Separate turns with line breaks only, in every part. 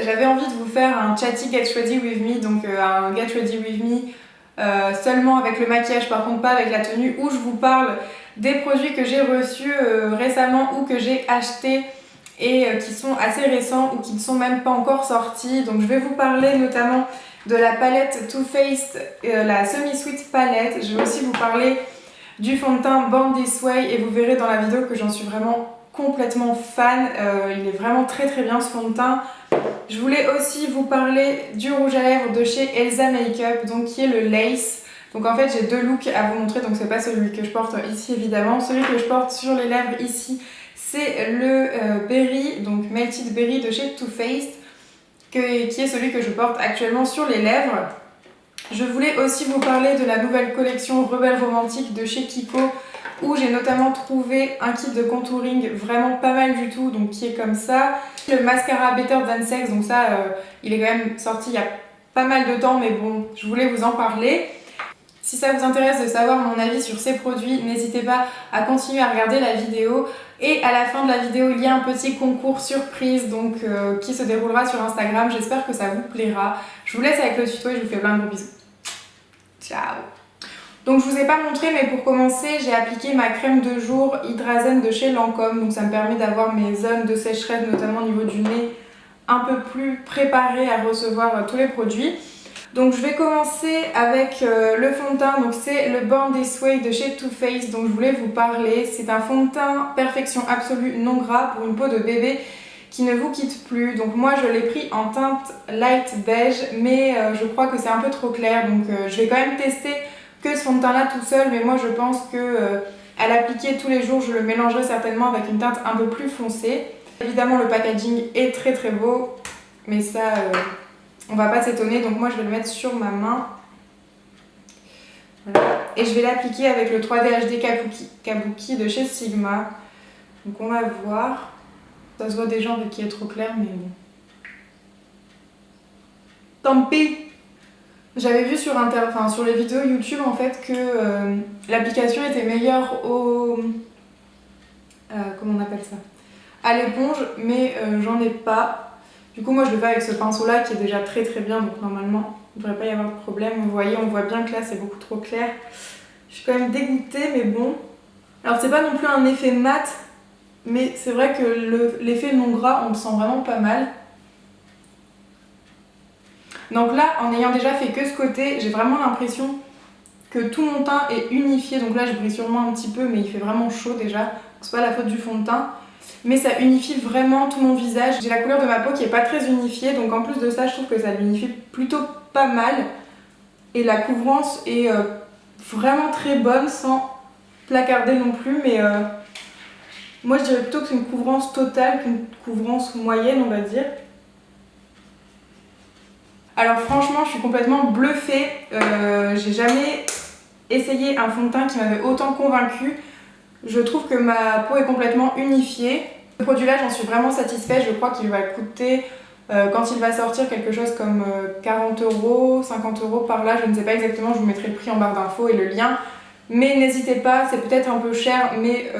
j'avais envie de vous faire un chatty get ready with me, donc un get ready with me seulement avec le maquillage, par contre pas avec la tenue, où je vous parle des produits que j'ai reçus récemment ou que j'ai achetés et qui sont assez récents ou qui ne sont même pas encore sortis. Donc je vais vous parler notamment de la palette Too Faced, la Semi-Sweet palette. Je vais aussi vous parler du fond de teint Born This Way et vous verrez dans la vidéo que j'en suis vraiment complètement fan. Il est vraiment très très bien ce fond de teint. Je voulais aussi vous parler du rouge à lèvres de chez Elsa Makeup, donc qui est le Lace. Donc en fait j'ai deux looks à vous montrer, donc c'est pas celui que je porte ici évidemment. Celui que je porte sur les lèvres ici, c'est le Berry, donc Melted Berry de chez Too Faced, qui est celui que je porte actuellement sur les lèvres. Je voulais aussi vous parler de la nouvelle collection Rebelle Romantique de chez Kiko, où j'ai notamment trouvé un kit de contouring vraiment pas mal du tout, donc qui est comme ça. Le mascara Better Than Sex, donc ça il est quand même sorti il y a pas mal de temps, mais bon, je voulais vous en parler. Si ça vous intéresse de savoir mon avis sur ces produits, n'hésitez pas à continuer à regarder la vidéo. Et à la fin de la vidéo, il y a un petit concours surprise donc, qui se déroulera sur Instagram. J'espère que ça vous plaira. Je vous laisse avec le tuto et je vous fais plein de gros bisous. Ciao! Donc je vous ai pas montré, mais pour commencer, j'ai appliqué ma crème de jour Hydrazen de chez Lancôme. Donc ça me permet d'avoir mes zones de sécheresse, notamment au niveau du nez, un peu plus préparées à recevoir tous les produits. Donc je vais commencer avec le fond de teint, donc c'est le Born This Way de chez Too Faced dont je voulais vous parler. C'est un fond de teint perfection absolue non gras pour une peau de bébé qui ne vous quitte plus. Donc moi je l'ai pris en teinte light beige, mais je crois que c'est un peu trop clair, donc je vais quand même tester que ce fond de teint là tout seul, mais moi je pense que à l'appliquer tous les jours je le mélangerai certainement avec une teinte un peu plus foncée. Évidemment le packaging est très très beau, mais ça on va pas s'étonner, donc moi je vais le mettre sur ma main. Voilà. Et je vais l'appliquer avec le 3D HD Kabuki de chez Sigma. Donc on va voir. Ça se voit déjà vu qu'il est trop clair, mais bon. Tant pis. J'avais vu sur les vidéos YouTube en fait que l'application était meilleure au... comment on appelle ça? À l'éponge, mais j'en ai pas. Du coup, moi je le fais avec ce pinceau là qui est déjà très très bien, donc normalement il ne devrait pas y avoir de problème. Vous voyez, on voit bien que là c'est beaucoup trop clair. Je suis quand même dégoûtée, mais bon. Alors c'est pas non plus un effet mat, mais c'est vrai que l'effet non gras on le sent vraiment pas mal. Donc là, en ayant déjà fait que ce côté, j'ai vraiment l'impression que tout mon teint est unifié. Donc là je brille sûrement un petit peu, mais il fait vraiment chaud déjà. C'est pas la faute du fond de teint. Mais ça unifie vraiment tout mon visage. J'ai la couleur de ma peau qui est pas très unifiée, donc en plus de ça je trouve que ça l'unifie plutôt pas mal. Et la couvrance est vraiment très bonne sans placarder non plus, mais moi je dirais plutôt que c'est une couvrance totale qu'une couvrance moyenne on va dire. Alors franchement je suis complètement bluffée, j'ai jamais essayé un fond de teint qui m'avait autant convaincue. Je trouve que ma peau est complètement unifiée. Ce produit là j'en suis vraiment satisfaite, je crois qu'il va coûter quand il va sortir quelque chose comme 40 €, 50 € par là, je ne sais pas exactement, je vous mettrai le prix en barre d'infos et le lien. Mais n'hésitez pas, c'est peut-être un peu cher, mais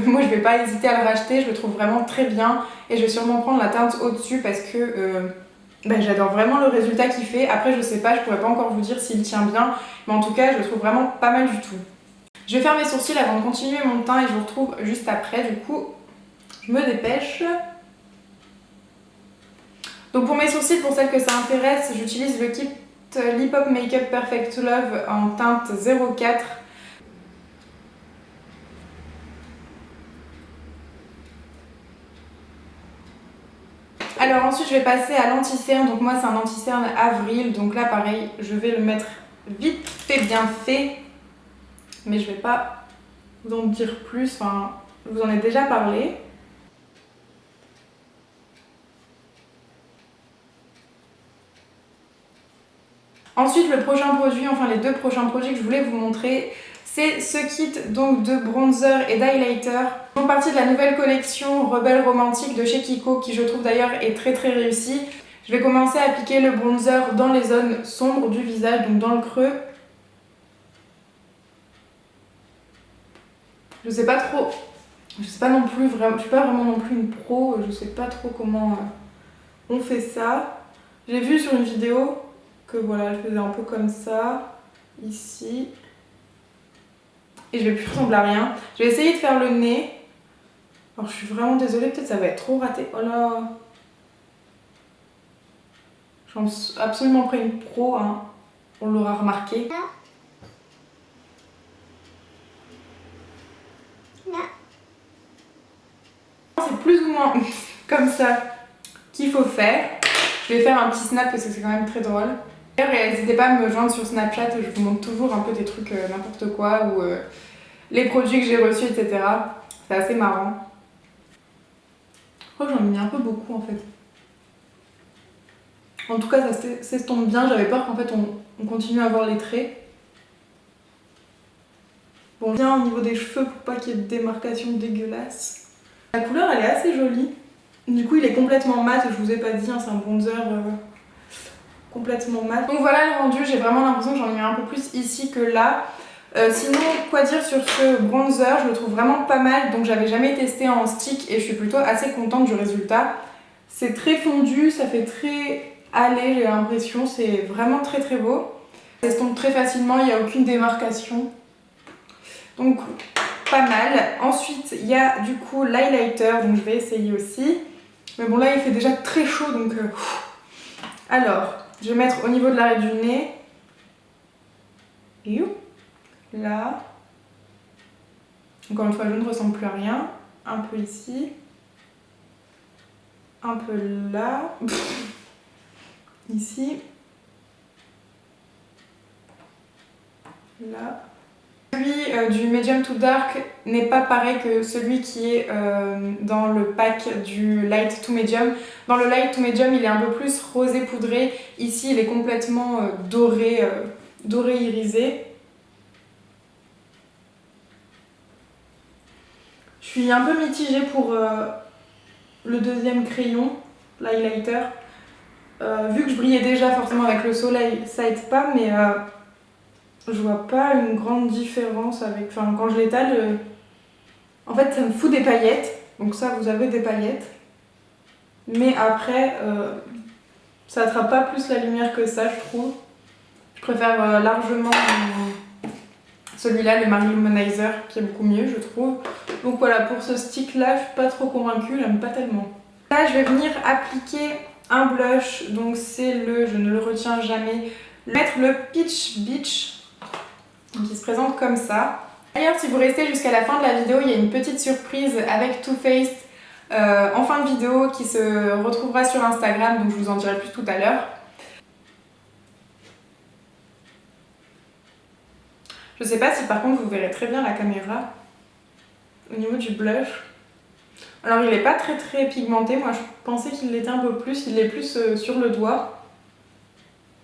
moi je vais pas hésiter à le racheter, je le trouve vraiment très bien. Et je vais sûrement prendre la teinte au-dessus parce que j'adore vraiment le résultat qu'il fait. Après je sais pas, je pourrais pas encore vous dire s'il tient bien, mais en tout cas je le trouve vraiment pas mal du tout. Je vais faire mes sourcils avant de continuer mon teint et je vous retrouve juste après, du coup je me dépêche. Donc pour mes sourcils, pour celles que ça intéresse, j'utilise le kit Lip Up Makeup Perfect Love en teinte 04. Alors ensuite je vais passer à l'anti-cerne, donc moi c'est un anti-cerne Avril, donc là pareil je vais le mettre vite fait bien fait, mais je vais pas vous en dire plus, enfin je vous en ai déjà parlé. Ensuite le prochain produit, enfin les deux prochains produits que je voulais vous montrer, c'est ce kit donc de bronzer et d'highlighter. Ils font partie de la nouvelle collection Rebelle Romantique de chez Kiko qui je trouve d'ailleurs est très très réussie. Je vais commencer à appliquer le bronzer dans les zones sombres du visage, donc dans le creux. Je sais pas trop, je sais pas non plus vraiment, je suis pas vraiment non plus une pro, je sais pas trop comment on fait ça. J'ai vu sur une vidéo que voilà, elle faisait un peu comme ça, ici. Et je vais plus ressembler à rien. Je vais essayer de faire le nez. Alors je suis vraiment désolée, peut-être ça va être trop raté. Oh là! J'en suis absolument pas une pro, hein. On l'aura remarqué. C'est plus ou moins comme ça qu'il faut faire. Je vais faire un petit snap parce que c'est quand même très drôle. D'ailleurs, n'hésitez pas à me joindre sur Snapchat, je vous montre toujours un peu des trucs n'importe quoi ou les produits que j'ai reçus, etc. C'est assez marrant. Je crois que j'en ai mis un peu beaucoup en fait. En tout cas, ça s'estompe bien. J'avais peur qu'en fait on continue à voir les traits. Bon, bien au niveau des cheveux pour pas qu'il y ait de démarcation dégueulasse. La couleur elle est assez jolie. Du coup il est complètement mat, je vous ai pas dit, hein, c'est un bronzer complètement mat. Donc voilà le rendu, j'ai vraiment l'impression que j'en ai mis un peu plus ici que là. Sinon, quoi dire sur ce bronzer, je le trouve vraiment pas mal, donc j'avais jamais testé en stick et je suis plutôt assez contente du résultat. C'est très fondu, ça fait très allé, j'ai l'impression, c'est vraiment très très beau. Ça s'estompe très facilement, il n'y a aucune démarcation. Donc pas mal. Ensuite, il y a du coup l'highlighter, donc je vais essayer aussi. Mais bon là, il fait déjà très chaud, donc... Alors, je vais mettre au niveau de l'arrêt du nez. Là. Encore une fois, je ne ressemble plus à rien. Un peu ici. Un peu là. Ici. Là. Celui du medium to dark n'est pas pareil que celui qui est dans le pack du light to medium. Dans le light to medium, il est un peu plus rosé poudré. Ici, il est complètement doré, doré irisé. Je suis un peu mitigée pour le deuxième crayon, l'highlighter. Vu que je brillais déjà forcément avec le soleil, ça aide pas, mais je vois pas une grande différence avec... Enfin, quand je l'étale, en fait, ça me fout des paillettes. Donc ça, vous avez des paillettes. Mais après, ça attrape pas plus la lumière que ça, je trouve. Je préfère largement celui-là, le Marie Luminizer, qui est beaucoup mieux, je trouve. Donc voilà, pour ce stick-là, je suis pas trop convaincue, j'aime pas tellement. Là, je vais venir appliquer un blush. Donc c'est le, je ne le retiens jamais, mettre le Peach Beach. Qui se présente comme ça. D'ailleurs, si vous restez jusqu'à la fin de la vidéo, il y a une petite surprise avec Too Faced en fin de vidéo qui se retrouvera sur Instagram, donc je vous en dirai plus tout à l'heure. Je sais pas si par contre vous verrez très bien la caméra au niveau du blush. Alors il n'est pas très pigmenté, moi je pensais qu'il l'était un peu plus, il est plus sur le doigt.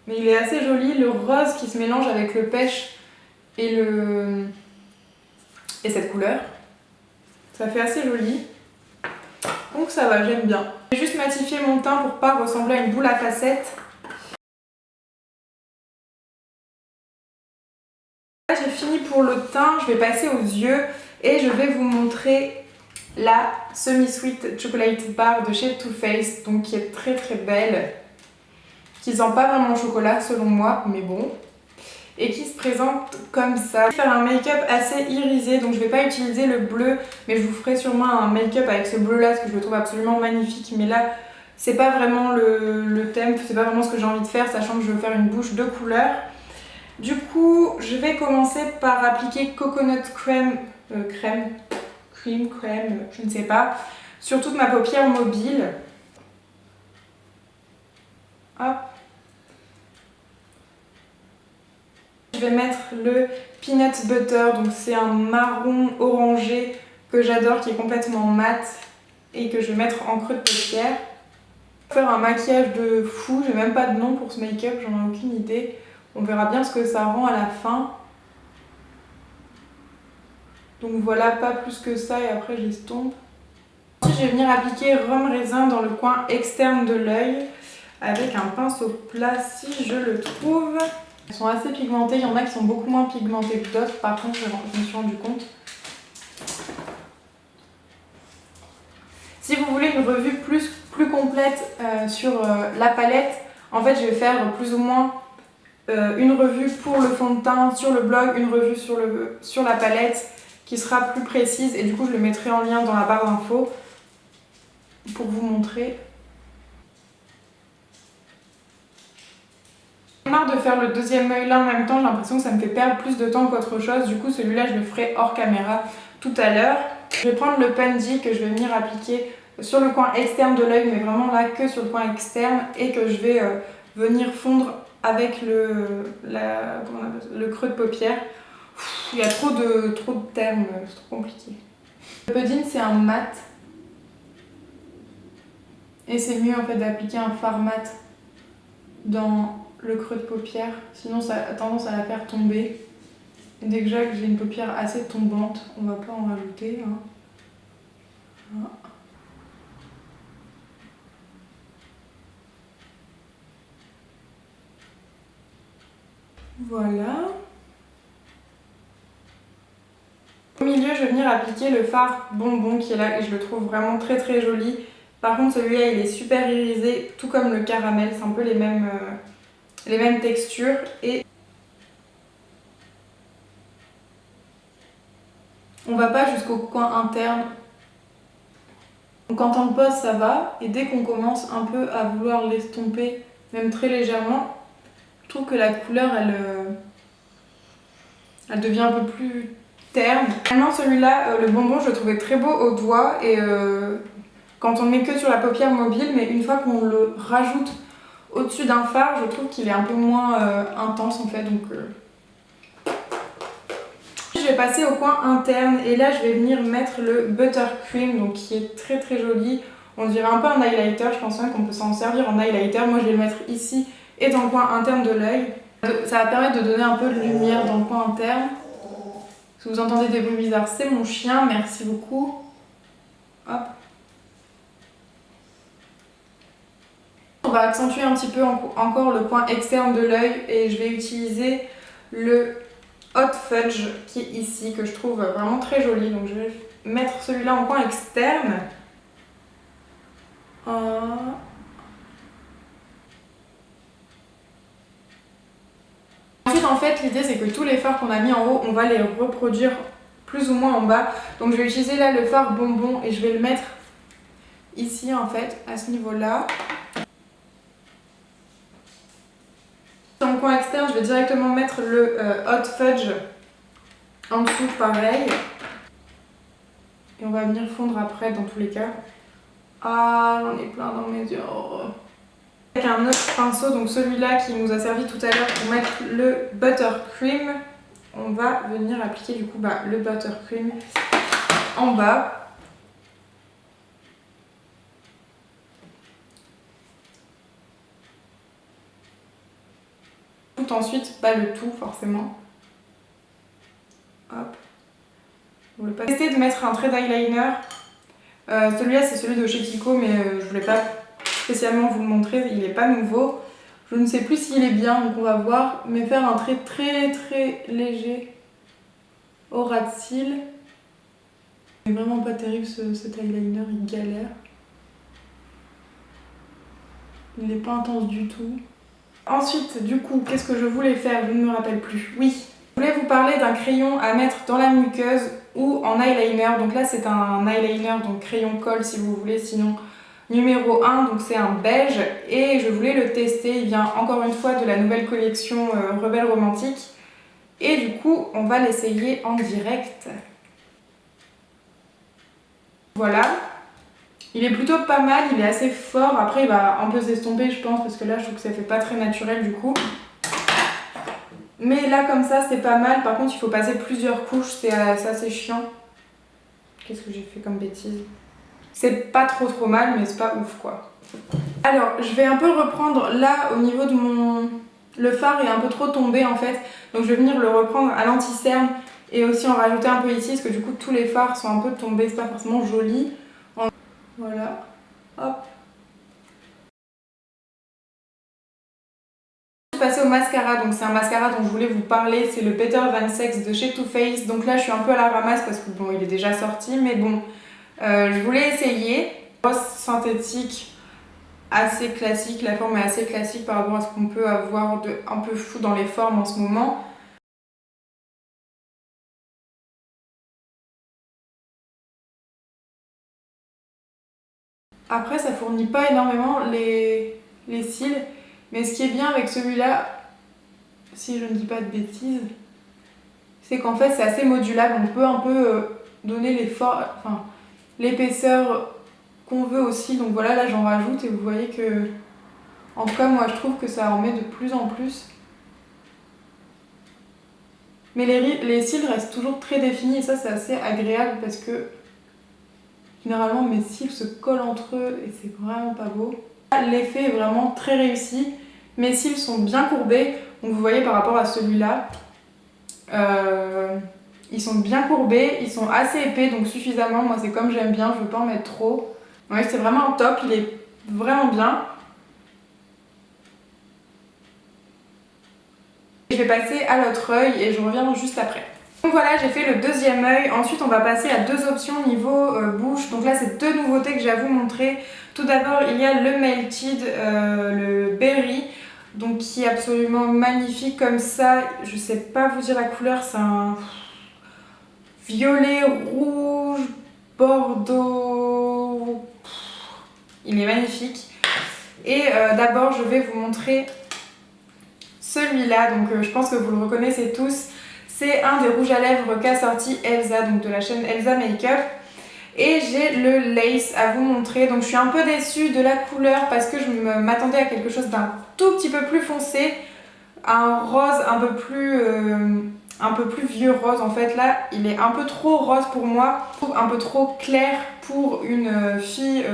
Mais il est assez joli, le rose qui se mélange avec le pêche et cette couleur. Ça fait assez joli. Donc ça va, j'aime bien. Je vais juste matifier mon teint pour pas ressembler à une boule à facettes. Là j'ai fini pour le teint, je vais passer aux yeux et je vais vous montrer la Semi-Sweet Chocolate Bar de chez Too Faced, donc qui est très belle, qui sent pas vraiment le chocolat selon moi, mais bon, et qui se présente comme ça. Je vais faire un make-up assez irisé, donc je vais pas utiliser le bleu, mais je vous ferai sûrement un make-up avec ce bleu là, parce que je le trouve absolument magnifique, mais là c'est pas vraiment le thème, c'est pas vraiment ce que j'ai envie de faire, sachant que je veux faire une bouche de couleur. Du coup, je vais commencer par appliquer Coconut Crème, crème, je ne sais pas, sur toute ma paupière mobile. Hop. Je vais mettre le Peanut Butter, donc c'est un marron orangé que j'adore, qui est complètement mat et que je vais mettre en creux de paupière. Je vais faire un maquillage de fou, j'ai même pas de nom pour ce make-up, j'en ai aucune idée. On verra bien ce que ça rend à la fin. Donc voilà, pas plus que ça et après j'estompe. Ensuite je vais venir appliquer rhum raisin dans le coin externe de l'œil avec un pinceau plat si je le trouve. Elles sont assez pigmentées, il y en a qui sont beaucoup moins pigmentées que d'autres, par contre je me suis rendu compte. Si vous voulez une revue plus complète sur la palette, en fait je vais faire plus ou moins une revue pour le fond de teint sur le blog, une revue sur la palette qui sera plus précise et du coup je le mettrai en lien dans la barre d'infos pour vous montrer. J'ai marre de faire le deuxième œil là en même temps, j'ai l'impression que ça me fait perdre plus de temps qu'autre chose, du coup celui-là je le ferai hors caméra tout à l'heure. Je vais prendre le Punji que je vais venir appliquer sur le coin externe de l'œil, mais vraiment là que sur le coin externe, et que je vais venir fondre avec le creux de paupière. Il y a trop de termes, c'est trop compliqué. Le pudding c'est un mat, et c'est mieux en fait d'appliquer un fard mat dans le creux de paupière, sinon ça a tendance à la faire tomber. Et déjà que j'ai une paupière assez tombante, on va pas en rajouter. Hein. Voilà. Voilà. Au milieu, je vais venir appliquer le fard bonbon qui est là et je le trouve vraiment très très joli. Par contre, celui-là, il est super irisé, tout comme le caramel, c'est un peu les mêmes textures. Et on va pas jusqu'au coin interne. Donc quand on le pose, ça va. Et dès qu'on commence un peu à vouloir l'estomper, même très légèrement, je trouve que la couleur, elle devient un peu plus terne. Maintenant, celui-là, le bonbon, je le trouvais très beau au doigt. Et quand on le met que sur la paupière mobile, mais une fois qu'on le rajoute au-dessus d'un fard, je trouve qu'il est un peu moins intense en fait. Donc, je vais passer au coin interne et là je vais venir mettre le Buttercream, donc qui est très très joli. On dirait un peu un highlighter, je pense même qu'on peut s'en servir en highlighter. Moi je vais le mettre ici et dans le coin interne de l'œil. Ça va permettre de donner un peu de lumière dans le coin interne. Si vous entendez des bruits bizarres, c'est mon chien, merci beaucoup. Hop. On va accentuer un petit peu encore le coin externe de l'œil et je vais utiliser le Hot Fudge qui est ici, que je trouve vraiment très joli. Donc je vais mettre celui-là en coin externe. Ensuite en fait l'idée c'est que tous les fards qu'on a mis en haut, on va les reproduire plus ou moins en bas. Donc je vais utiliser là le fard bonbon et je vais le mettre ici en fait, à ce niveau-là. Dans le coin externe, je vais directement mettre le Hot Fudge en dessous, pareil. Et on va venir fondre après dans tous les cas. Ah, j'en ai plein dans mes yeux. Oh. Avec un autre pinceau, donc celui-là qui nous a servi tout à l'heure pour mettre le Buttercream, on va venir appliquer du coup le Buttercream en bas. Ensuite, le tout forcément. Hop. On va tester de mettre un trait d'eyeliner. Celui-là c'est celui de chez Kiko, mais je voulais pas spécialement vous le montrer, il n'est pas nouveau. Je ne sais plus s'il est bien, donc on va voir. Mais faire un trait très très léger au ras de cils. C'est vraiment pas terrible cet eyeliner, il galère. Il n'est pas intense du tout. Ensuite, du coup, qu'est-ce que je voulais faire? Je ne me rappelle plus. Oui, je voulais vous parler d'un crayon à mettre dans la muqueuse ou en eyeliner. Donc là, c'est un eyeliner, donc crayon colle si vous voulez, sinon numéro 1, donc c'est un beige. Et je voulais le tester, il vient encore une fois de la nouvelle collection Rebelle Romantique. Et du coup, on va l'essayer en direct. Voilà. Il est plutôt pas mal, il est assez fort. Après, il va un peu s'estomper, je pense, parce que là, je trouve que ça fait pas très naturel du coup. Mais là, comme ça, c'est pas mal. Par contre, il faut passer plusieurs couches, c'est assez chiant. Qu'est-ce que j'ai fait comme bêtise? C'est pas trop mal, mais c'est pas ouf, quoi. Alors, je vais un peu reprendre là, au niveau de mon... Le fard est un peu trop tombé, en fait. Donc, je vais venir le reprendre à l'anti-cerne et aussi en rajouter un peu ici, parce que du coup, tous les fards sont un peu tombés. C'est pas forcément joli. Voilà, hop. Je suis passée au mascara, donc c'est un mascara dont je voulais vous parler, c'est le Better Than Sex de chez Too Faced. Donc là je suis un peu à la ramasse parce que bon, il est déjà sorti, mais bon, je voulais essayer. Rose synthétique assez classique, la forme est assez classique par rapport à ce qu'on peut avoir de un peu fou dans les formes en ce moment. Après, ça fournit pas énormément les cils, mais ce qui est bien avec celui-là, si je ne dis pas de bêtises, c'est qu'en fait c'est assez modulable, on peut un peu donner l'épaisseur qu'on veut aussi. Donc voilà, là j'en rajoute et vous voyez que, en tout cas moi je trouve que ça en met de plus en plus. Mais les cils restent toujours très définis et ça c'est assez agréable parce que généralement mes cils se collent entre eux et c'est vraiment pas beau. L'effet est vraiment très réussi, mes cils sont bien courbés, donc vous voyez par rapport à celui-là, ils sont bien courbés, ils sont assez épais donc suffisamment, moi c'est comme j'aime bien, je veux pas en mettre trop. Ouais, c'est vraiment top, il est vraiment bien. Je vais passer à l'autre œil et je reviens juste après. Donc voilà, j'ai fait le deuxième œil. Ensuite, on va passer à deux options niveau bouche. Donc là, c'est deux nouveautés que j'ai à vous montrer. Tout d'abord, il y a le Melted, le Berry, donc qui est absolument magnifique comme ça. Je sais pas vous dire la couleur, c'est un violet, rouge, bordeaux. Il est magnifique. Et d'abord, je vais vous montrer celui-là. Donc je pense que vous le reconnaissez tous. C'est un des rouges à lèvres qu'a sorti Elsa, donc de la chaîne Elsa Makeup. Et j'ai le Lace à vous montrer. Donc je suis un peu déçue de la couleur parce que je m'attendais à quelque chose d'un tout petit peu plus foncé. Un rose un peu plus vieux rose. En fait là, il est un peu trop rose pour moi. Un peu trop clair pour une fille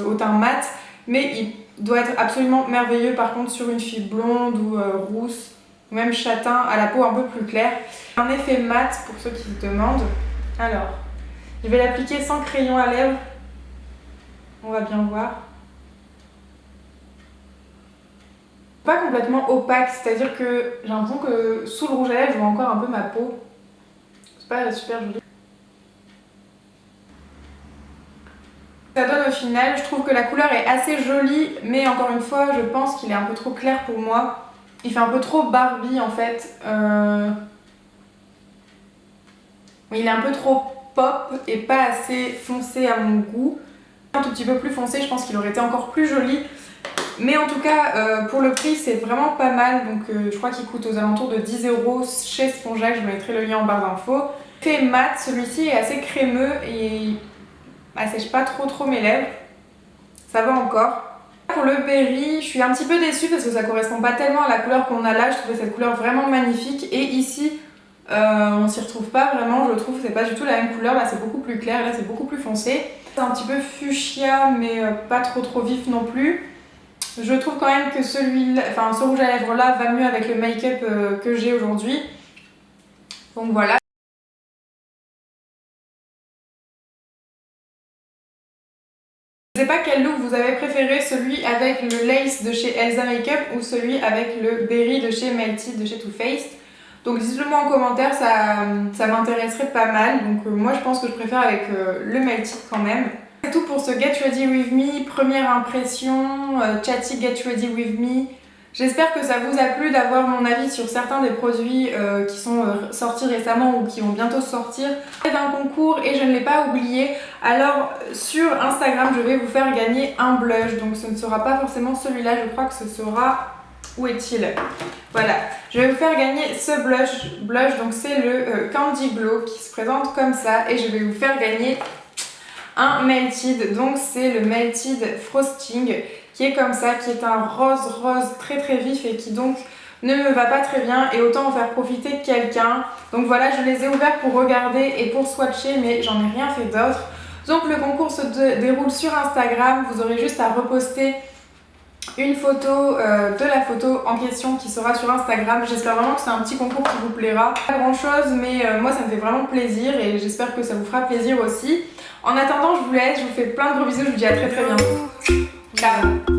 au teint mat. Mais il doit être absolument merveilleux par contre sur une fille blonde ou rousse. Ou même châtain à la peau un peu plus claire. Un effet mat pour ceux qui se demandent. Alors, je vais l'appliquer sans crayon à lèvres. On va bien voir. Pas complètement opaque, c'est-à-dire que j'ai l'impression que sous le rouge à lèvres, je vois encore un peu ma peau. C'est pas super joli. Ça donne au final, je trouve que la couleur est assez jolie, mais encore une fois, je pense qu'il est un peu trop clair pour moi. Il fait un peu trop Barbie en fait. Il est un peu trop pop et pas assez foncé à mon goût. Un tout petit peu plus foncé, je pense qu'il aurait été encore plus joli. Mais en tout cas, pour le prix, c'est vraiment pas mal. Donc je crois qu'il coûte aux alentours de 10 € chez Spongeac. Je vous mettrai le lien en barre d'infos. Fait mat, celui-ci est assez crémeux et assèche pas trop mes lèvres. Ça va encore. Pour le Berry, je suis un petit peu déçue parce que ça correspond pas tellement à la couleur qu'on a là. Je trouvais cette couleur vraiment magnifique. Et ici, on s'y retrouve pas vraiment, je trouve. C'est pas du tout la même couleur. Là, c'est beaucoup plus clair. Là, c'est beaucoup plus foncé. C'est un petit peu fuchsia, mais pas trop vif non plus. Je trouve quand même que ce rouge à lèvres là va mieux avec le make-up que j'ai aujourd'hui. Donc voilà. Je sais pas quel look vous avez préféré, celui avec le lace de chez Elsa Makeup ou celui avec le berry de chez Melted de chez Too Faced. Donc dites-le moi en commentaire, ça m'intéresserait pas mal. Donc moi je pense que je préfère avec le Melted quand même. C'est tout pour ce Get Ready With Me, première impression, chatty Get Ready With Me. J'espère que ça vous a plu d'avoir mon avis sur certains des produits qui sont sortis récemment ou qui vont bientôt sortir. C'est un concours et je ne l'ai pas oublié. Alors sur Instagram, je vais vous faire gagner un blush. Donc ce ne sera pas forcément celui-là, je crois que ce sera... Où est-il? Voilà, je vais vous faire gagner ce blush donc c'est le Candy Glow qui se présente comme ça. Et je vais vous faire gagner un Melted, donc c'est le Melted Frosting qui est comme ça, qui est un rose très vif et qui donc ne me va pas très bien et autant en faire profiter quelqu'un. Donc voilà, je les ai ouverts pour regarder et pour swatcher mais j'en ai rien fait d'autre. Donc le concours se déroule sur Instagram, vous aurez juste à reposter une photo de la photo en question qui sera sur Instagram. J'espère vraiment que c'est un petit concours qui vous plaira. Pas grand chose mais moi ça me fait vraiment plaisir et j'espère que ça vous fera plaisir aussi. En attendant, je vous laisse, je vous fais plein de gros bisous, je vous dis à très bientôt. Ciao.